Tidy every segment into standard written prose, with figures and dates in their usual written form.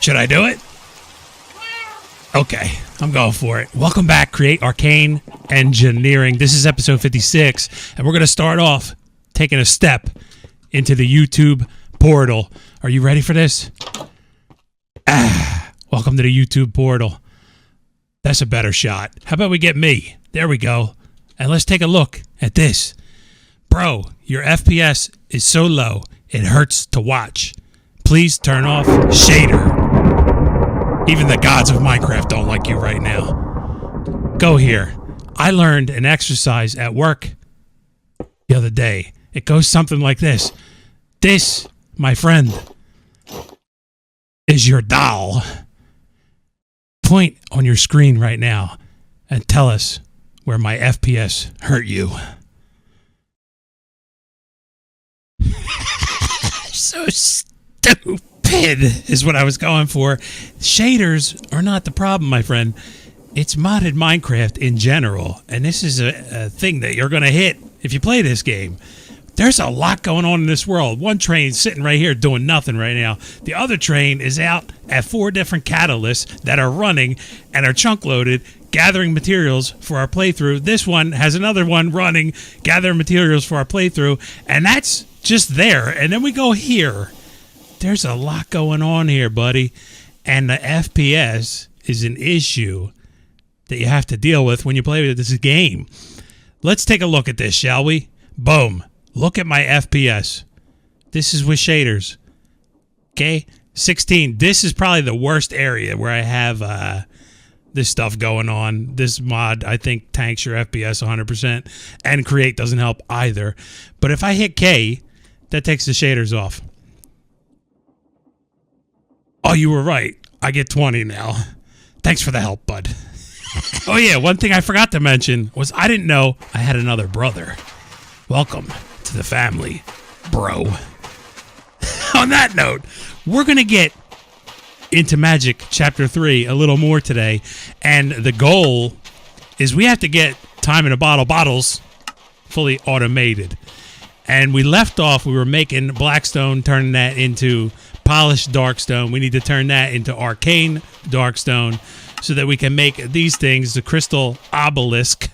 Should I do it? Okay, I'm going for it. Welcome back, Create Arcane Engineering. This is episode 56, and we're going to start off taking a step into the YouTube portal. Are you ready for this? Welcome to the YouTube portal. That's a better shot. How about we get me? There we go. And let's take a look at this. Bro, your FPS is so low, it hurts to watch. Please turn off shader. Even the gods of Minecraft don't like you right now. Go here. I learned an exercise at work the other day. It goes something like this. This, my friend, is your doll. Point on your screen right now and tell us where my FPS hurt you. So stupid is what I was going for. Shaders are not the problem, my friend. It's modded Minecraft in general, and this is a thing that you're going to hit if you play this game. There's a lot going on in this world. One train's sitting right here doing nothing right now. The other train is out at 4 different catalysts that are running and are chunk loaded, gathering materials for our playthrough. This one has another one running, gathering materials for our playthrough, and that's just there. And then we go here. There's a lot going on here, buddy. And the FPS is an issue that you have to deal with when you play with this game. Let's take a look at this, shall we? Boom. Look at my FPS. This is with shaders. Okay? 16. This is probably the worst area where I have this stuff going on. This mod, I think, tanks your FPS 100%. And Create doesn't help either. But if I hit K, that takes the shaders off. Oh, you were right. I get 20 now. Thanks for the help, bud. Oh, yeah. One thing I forgot to mention was I didn't know I had another brother. Welcome to the family, bro. On that note, we're going to get into Magic Chapter 3 a little more today. And the goal is we have to get Time in a Bottle bottles fully automated. And we left off, we were making Blackstone, turning that into Polished Darkstone. We need to turn that into Arcane Darkstone so that we can make these things, the Crystal Obelisk.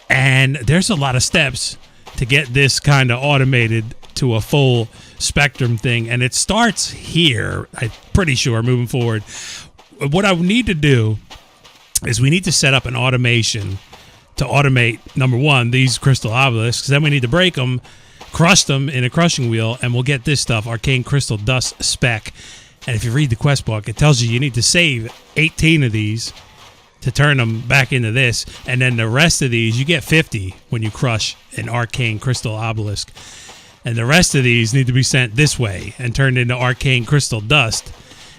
And there's a lot of steps to get this kind of automated to a full spectrum thing. And it starts here, I'm pretty sure, moving forward. What I need to do is we need to set up an automation to automate, number one, these Crystal Obelisks. Then we need to break them, crush them in a crushing wheel, and we'll get this stuff, Arcane Crystal Dust Spec. And if you read the quest book, it tells you need to save 18 of these to turn them back into this. And then the rest of these, you get 50 when you crush an Arcane Crystal Obelisk. And the rest of these need to be sent this way and turned into Arcane Crystal Dust.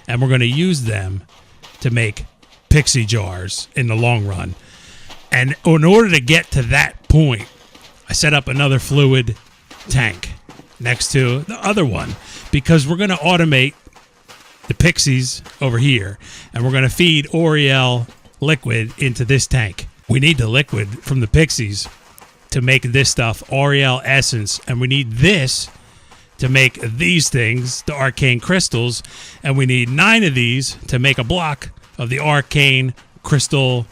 And we're going to use them to make pixie jars in the long run. And in order to get to that point, I set up another fluid tank next to the other one because we're going to automate the pixies over here, and we're going to feed Oriel liquid into this tank. We need the liquid from the pixies to make this stuff, Oriel Essence, and we need this to make these things, the Arcane Crystals, and we need 9 of these to make a block of the Arcane Crystal,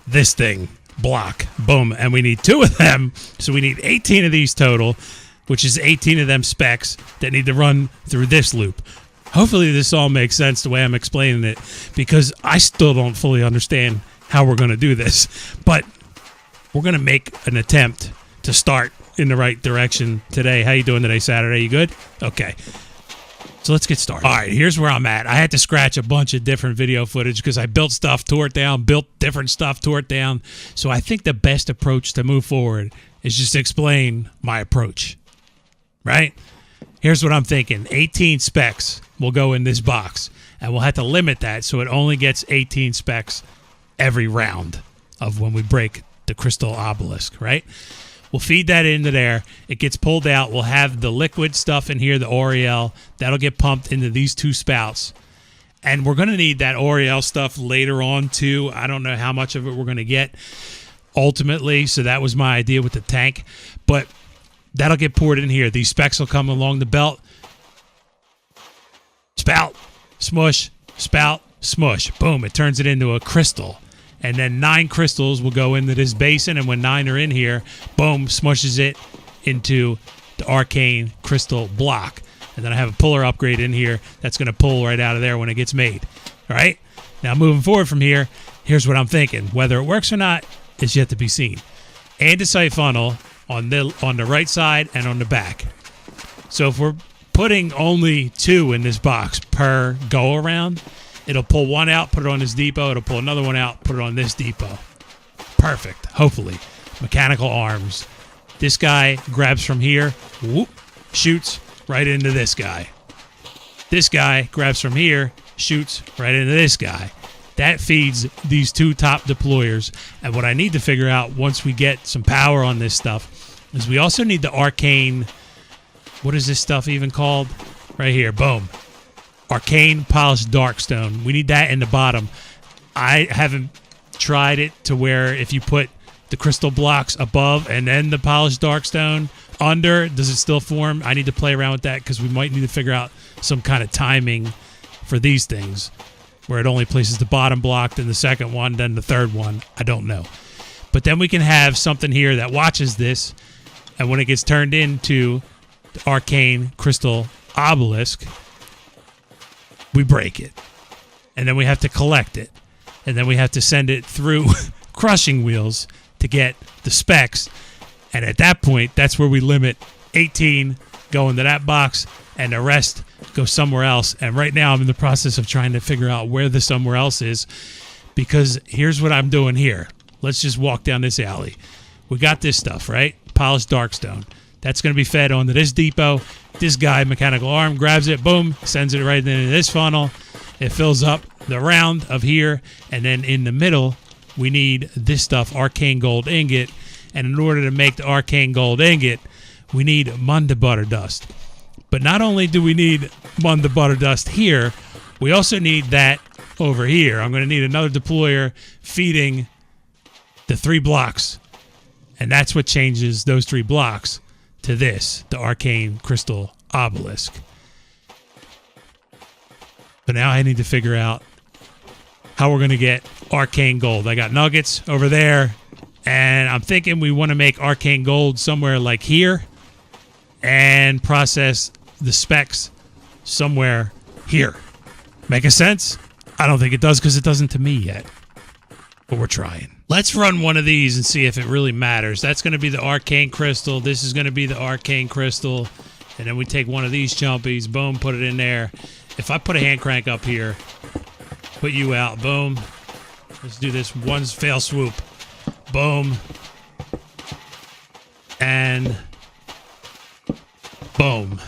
this thing. Block. Boom. And we need 2 of them. So we need 18 of these total, which is 18 of them specs that need to run through this loop. Hopefully this all makes sense the way I'm explaining it, because I still don't fully understand how we're going to do this. But we're going to make an attempt to start in the right direction today. How you doing today, Saturday? You good? Okay. So let's get started. All right, here's where I'm at. I had to scratch a bunch of different video footage because I built stuff, tore it down, built different stuff, tore it down. So I think the best approach to move forward is just to explain my approach, right? Here's what I'm thinking. 18 specs will go in this box, and we'll have to limit that so it only gets 18 specs every round of when we break the Crystal Obelisk, right? We'll feed that into there. It gets pulled out. We'll have the liquid stuff in here, the Oriel. That'll get pumped into these 2 spouts. And we're going to need that Oriel stuff later on, too. I don't know how much of it we're going to get ultimately. So that was my idea with the tank. But that'll get poured in here. These specs will come along the belt. Spout. smush, spout, smush. Boom, it turns it into a crystal. And then 9 crystals will go into this basin, and when 9 are in here, boom, smushes it into the arcane crystal block. And then I have a puller upgrade in here that's going to pull right out of there when it gets made. All right? Now, moving forward from here, here's what I'm thinking. Whether it works or not is yet to be seen. Andesite funnel on the right side and on the back. So if we're putting only 2 in this box per go-around, it'll pull one out, put it on this depot. It'll pull another one out, put it on this depot. Perfect, hopefully. Mechanical arms. This guy grabs from here, whoop, shoots right into this guy. This guy grabs from here, shoots right into this guy. That feeds these 2 top deployers. And what I need to figure out once we get some power on this stuff is we also need the arcane, what is this stuff even called? Right here, boom. Arcane polished darkstone. We need that in the bottom. I haven't tried it to where if you put the crystal blocks above and then the polished darkstone under, does it still form? I need to play around with that because we might need to figure out some kind of timing for these things where it only places the bottom block, then the second one, then the third one. I don't know. But then we can have something here that watches this, and when it gets turned into the arcane crystal obelisk, we break it. And then we have to collect it. And then we have to send it through crushing wheels to get the specs. And at that point, that's where we limit 18 go into that box and the rest go somewhere else. And right now I'm in the process of trying to figure out where the somewhere else is, because here's what I'm doing here. Let's just walk down this alley. We got this stuff, right? Polished darkstone. That's going to be fed onto this depot. This guy, mechanical arm, grabs it, boom, sends it right into this funnel. It fills up the round of here, and then in the middle, we need this stuff, arcane gold ingot. And in order to make the arcane gold ingot, we need Munda Butter Dust. But not only do we need Munda Butter Dust here, we also need that over here. I'm going to need another deployer feeding the 3 blocks. And that's what changes those 3 blocks to this, the arcane crystal obelisk. But now I need to figure out how we're going to get arcane gold. I got nuggets over there, and I'm thinking we want to make arcane gold somewhere like here and process the specs somewhere here. Make a sense? I don't think it does because it doesn't to me yet. But we're trying. Let's run one of these and see if it really matters. That's going to be the arcane crystal. This is going to be the arcane crystal. And then we take one of these chumpies, boom, put it in there. If I put a hand crank up here, put you out, boom. Let's do this one fail swoop. Boom. And boom.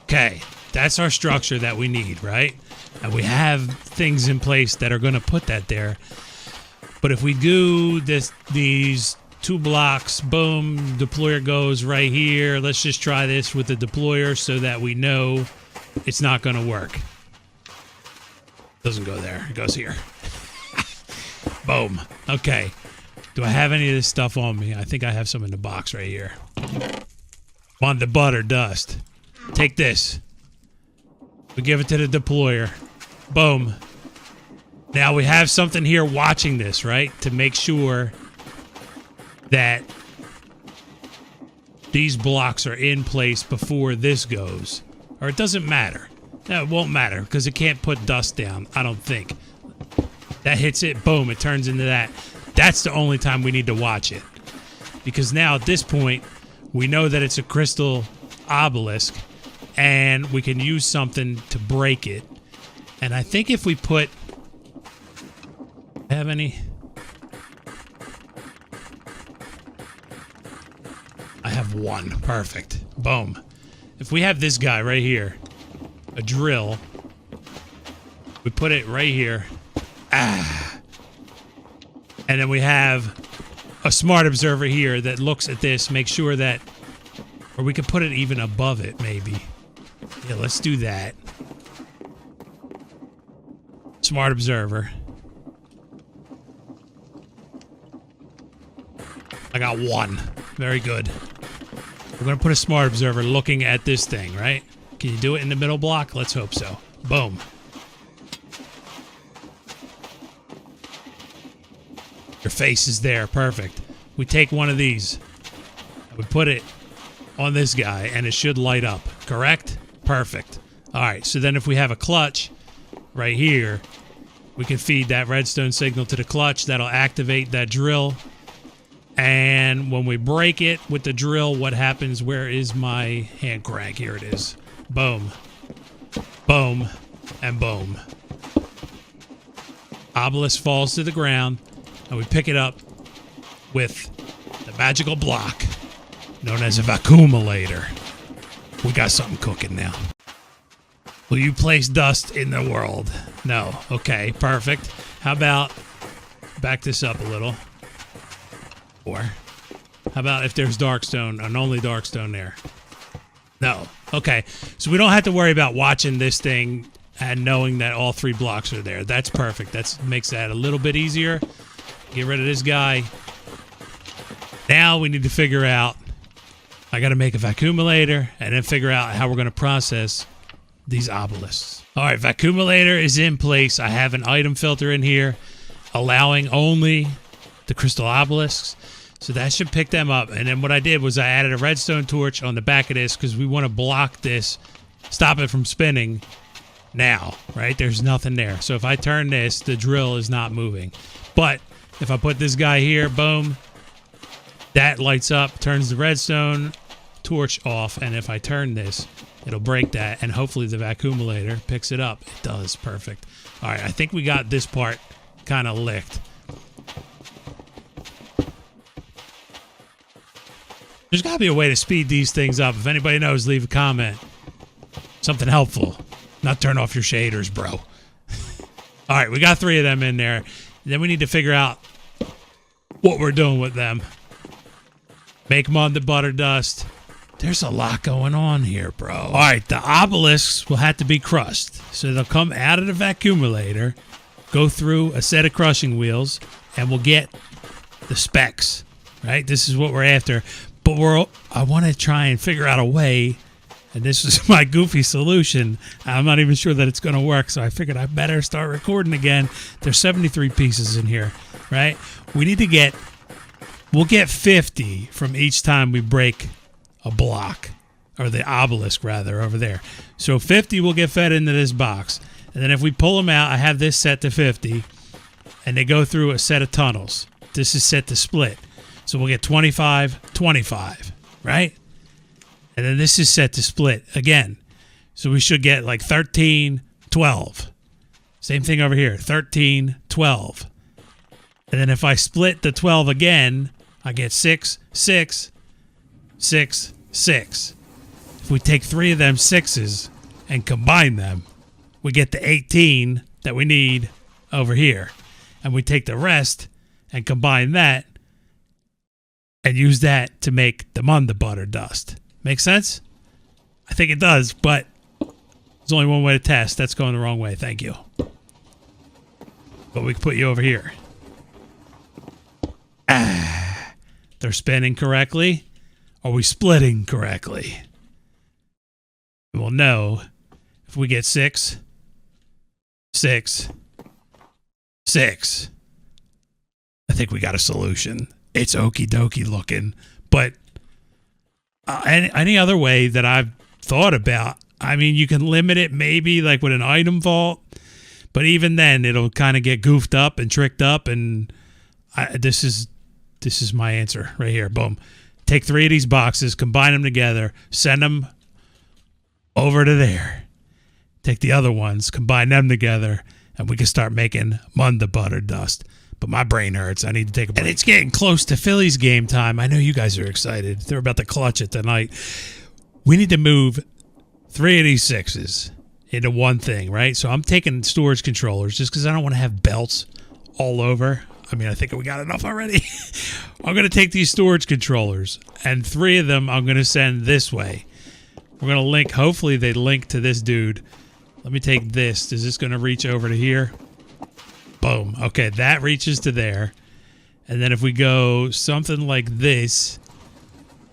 Okay, that's our structure that we need, right? And we have things in place that are going to put that there. But if we do these 2 blocks, boom, deployer goes right here. Let's just try this with the deployer so that we know it's not going to work. Doesn't go there. It goes here. Boom. Okay. Do I have any of this stuff on me? I think I have some in the box right here. Munda Butter Dust. Take this. We give it to the deployer. Boom. Now we have something here watching this, right? To make sure that these blocks are in place before this goes. Or it doesn't matter. No, it won't matter because it can't put dust down, I don't think. That hits it, boom, it turns into that. That's the only time we need to watch it. Because now at this point, we know that it's a crystal obelisk and we can use something to break it. And I think if we put... Have any? I have 1. Perfect. Boom. If we have this guy right here, a drill, we put it right here. Ah. And then we have a smart observer here that looks at this, makes sure that, or we could put it even above it maybe. Yeah, let's do that. Smart observer. I got 1. Very good. We're going to put a smart observer looking at this thing, right? Can you do it in the middle block? Let's hope so. Boom. Your face is there. Perfect. We take one of these. We put it on this guy, and it should light up. Correct? Perfect. All right, so then if we have a clutch right here, we can feed that redstone signal to the clutch. That'll activate that drill. And when we break it with the drill, what happens? Where is my hand crank? Here it is. Boom. Boom. And boom. Obelisk falls to the ground, and we pick it up with the magical block known as a vacuumulator. We got something cooking now. Will you place dust in the world? No. Okay, perfect. How about back this up a little? Or how about if there's darkstone, and only darkstone there? No. Okay, so we don't have to worry about watching this thing and knowing that all 3 blocks are there. That's perfect. That makes that a little bit easier. Get rid of this guy. Now we need to figure out, I got to make a vacuumulator and then figure out how we're going to process these obelisks. All right, vacuumulator is in place. I have an item filter in here allowing only the crystal obelisks. So that should pick them up. And then what I did was I added a redstone torch on the back of this because we want to block this, stop it from spinning now, right? There's nothing there. So if I turn this, the drill is not moving. But if I put this guy here, boom, that lights up, turns the redstone torch off. And if I turn this, it'll break that. And hopefully the vacuumulator picks it up. It does. Perfect. All right, I think we got this part kind of licked. There's got to be a way to speed these things up. If anybody knows, leave a comment. Something helpful. Not turn off your shaders, bro. All right, we got 3 of them in there. Then we need to figure out what we're doing with them. Make them on the butter dust. There's a lot going on here, bro. All right, the obelisks will have to be crushed. So they'll come out of the vacuumulator, go through a set of crushing wheels, and we'll get the specs, right? This is what we're after. But I want to try and figure out a way, and this is my goofy solution. I'm not even sure that it's going to work, so I figured I better start recording again. There's 73 pieces in here, right? We need to we'll get 50 from each time we break a block, or the obelisk, rather, over there. So 50 will get fed into this box. And then if we pull them out, I have this set to 50, and they go through a set of tunnels. This is set to split. So we'll get 25, 25, right? And then this is set to split again. So we should get like 13, 12. Same thing over here, 13, 12. And then if I split the 12 again, I get 6, 6, 6, 6. If we take 3 of them 6s and combine them, we get the 18 that we need over here. And we take the rest and combine that and use that to make the Munda butter dust. Make sense? I think it does, but there's only one way to test. That's going the wrong way. Thank you. But we can put you over here. They're spinning correctly. Are we splitting correctly? We'll know if we get 6, 6, 6. I think we got a solution. It's okie dokie looking, but any other way that I've thought about, I mean, you can limit it maybe like with an item vault, but even then it'll kind of get goofed up and tricked up, and this is my answer right here. Boom. Take 3 of these boxes, combine them together, send them over to there. Take the other ones, combine them together, and we can start making Munda butter dust. But my brain hurts. I need to take a break. And it's getting close to Phillies game time. I know you guys are excited. They're about to clutch it tonight. We need to move 3 of these 6s into one thing, right? So I'm taking storage controllers just because I don't want to have belts all over. I mean, I think we got enough already. I'm going to take these storage controllers, and 3 of them I'm going to send this way. We're going to link. Hopefully they link to this dude. Let me take this. Is this going to reach over to here? Boom. Okay, that reaches to there. And then if we go something like this,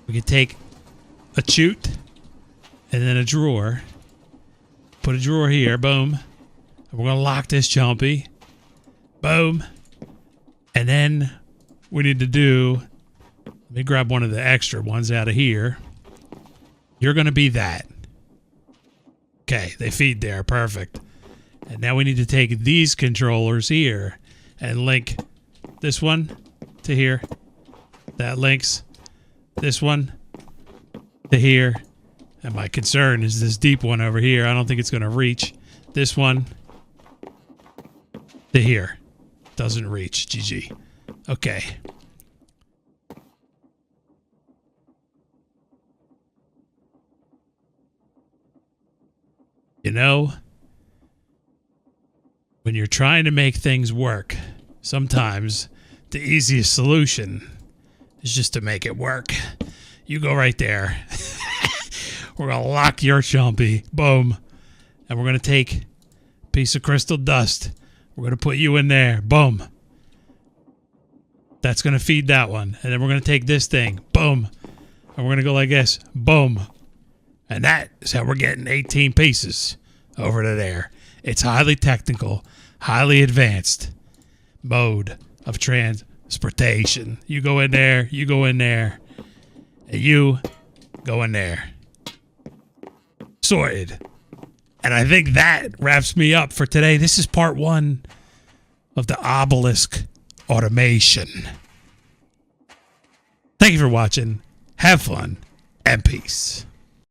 we can take a chute and then a drawer. Put a drawer here. Boom. And we're going to lock this chumpy. Boom. And then we need to do, let me grab one of the extra ones out of here. You're going to be that. Okay, they feed there. Perfect. And now we need to take these controllers here and link this one to here. That links this one to here. And my concern is this deep one over here. I don't think it's going to reach. This one to here. Doesn't reach. GG. Okay. You know, when you're trying to make things work, sometimes the easiest solution is just to make it work. You go right there. We're going to lock your chumpy. Boom. And we're going to take a piece of crystal dust. We're going to put you in there. Boom. That's going to feed that one. And then we're going to take this thing. Boom. And we're going to go like this. Boom. And that is how we're getting 18 pieces over to there. It's highly technical, highly advanced mode of transportation. You go in there, you go in there, and you go in there. Sorted. And I think that wraps me up for today. This is part 1 of the obelisk automation. Thank you for watching. Have fun and peace.